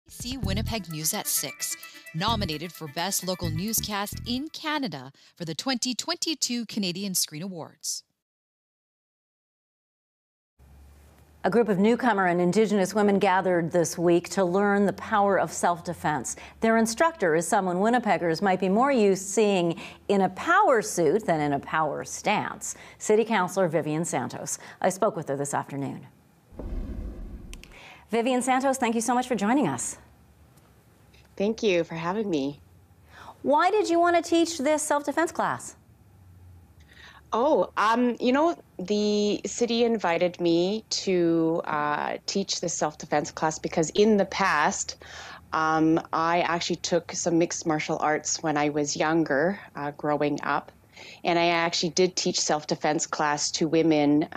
See Winnipeg News at 6, nominated for Best Local Newscast in Canada for the 2022 Canadian Screen Awards. A group of newcomer and Indigenous women gathered this week to learn the power of self-defense. Their instructor is someone Winnipeggers might be more used seeing in a power suit than in a power stance. City Councillor Vivian Santos. I spoke with her this afternoon. Vivian Santos, thank you so much for joining us. Thank you for having me. Why did you want to teach this self-defense class? Oh, the city invited me to teach the self-defense class because in the past, I actually took some mixed martial arts when I was younger, growing up. And I actually did teach self-defense class to women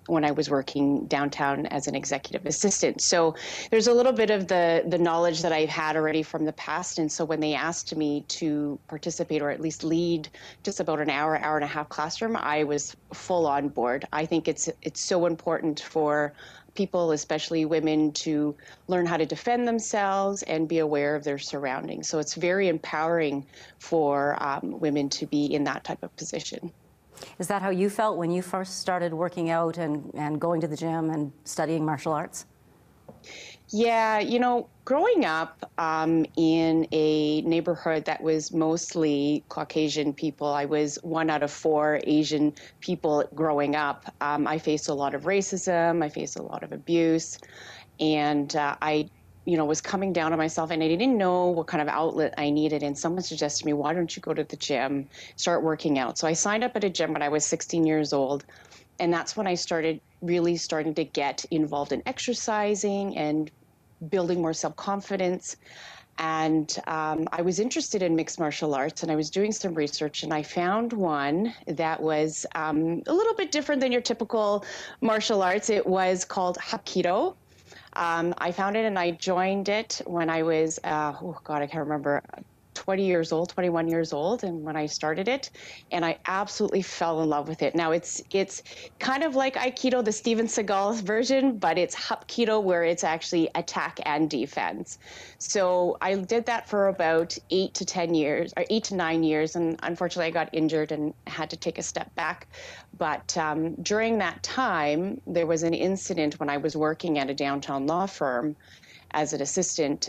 when I was working downtown as an executive assistant. So there's a little bit of the knowledge that I've had already from the past. And so when they asked me to participate or at least lead just about an hour and a half classroom, I was full on board. I think it's so important for people, especially women, to learn how to defend themselves and be aware of their surroundings. So it's very empowering for women to be in that type of position. Is that how you felt when you first started working out and going to the gym and studying martial arts? Yeah, growing up in a neighborhood that was mostly Caucasian people, I was 1 out of 4 Asian people growing up. I faced a lot of racism, I faced a lot of abuse, and I was coming down on myself, and I didn't know what kind of outlet I needed. And someone suggested to me, why don't you go to the gym, start working out? So I signed up at a gym when I was 16 years old. And that's when I started to get involved in exercising and building more self-confidence. And I was interested in mixed martial arts, and I was doing some research, and I found one that was a little bit different than your typical martial arts. It was called Hapkido. I found it and I joined it when I was, I can't remember, 21 years old, and when I started it, and I absolutely fell in love with it. Now it's kind of like Aikido, the Steven Seagal version, but it's Hapkido where it's actually attack and defense. So I did that for about 8 to 9 years, and unfortunately I got injured and had to take a step back. But during that time, there was an incident when I was working at a downtown law firm as an assistant.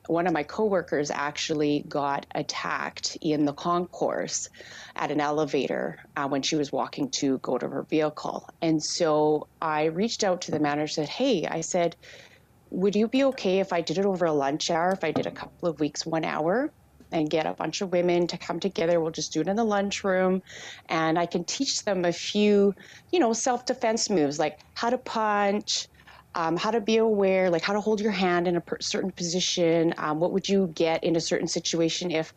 One of my coworkers actually got attacked in the concourse at an elevator when she was walking to go to her vehicle. And so I reached out to the manager and said, hey, I said, would you be okay if I did it over a lunch hour, if I did a couple of weeks, 1 hour? And get a bunch of women to come together. We'll just do it in the lunchroom. And I can teach them a few, self-defense moves, like how to punch, how to be aware, like how to hold your hand in a certain position. What would you get in a certain situation if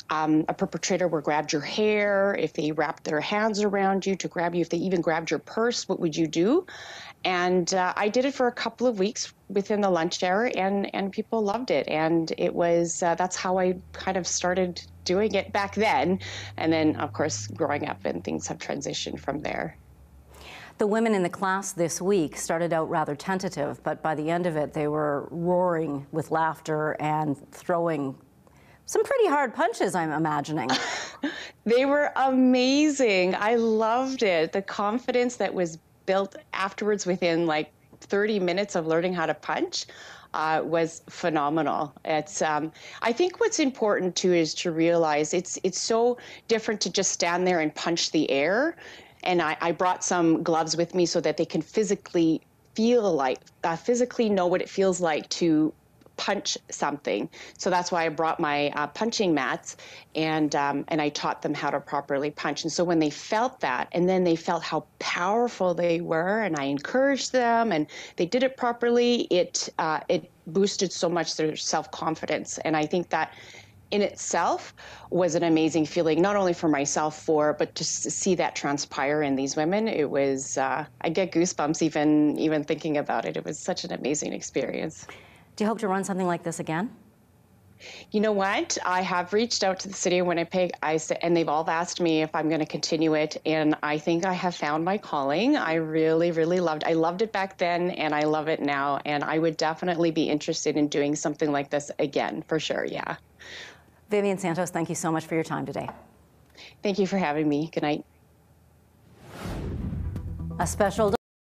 a perpetrator were grabbed your hair, if they wrapped their hands around you to grab you, if they even grabbed your purse, what would you do? And I did it for a couple of weeks within the lunch hour, and people loved it. And it was, that's how I kind of started doing it back then. And then, of course, growing up, and things have transitioned from there. The women in the class this week started out rather tentative, but by the end of it, they were roaring with laughter and throwing some pretty hard punches, I'm imagining. They were amazing. I loved it. The confidence that was built afterwards within like 30 minutes of learning how to punch was phenomenal. It's I think what's important too is to realize it's so different to just stand there and punch the air. And I brought some gloves with me so that they can physically know what it feels like to punch something. So that's why I brought my punching mats, and I taught them how to properly punch. And so when they felt that, and then they felt how powerful they were, and I encouraged them, and they did it properly, it boosted so much their self-confidence. And I think that in itself was an amazing feeling, not only for myself, but just to see that transpire in these women. It was, I get goosebumps even thinking about it. It was such an amazing experience. Do you hope to run something like this again? You know what? I have reached out to the city of Winnipeg, and they've all asked me if I'm going to continue it. And I think I have found my calling. I really, really I loved it back then, and I love it now. And I would definitely be interested in doing something like this again, for sure. Yeah. Vivian Santos, thank you so much for your time today. Thank you for having me. Good night. A special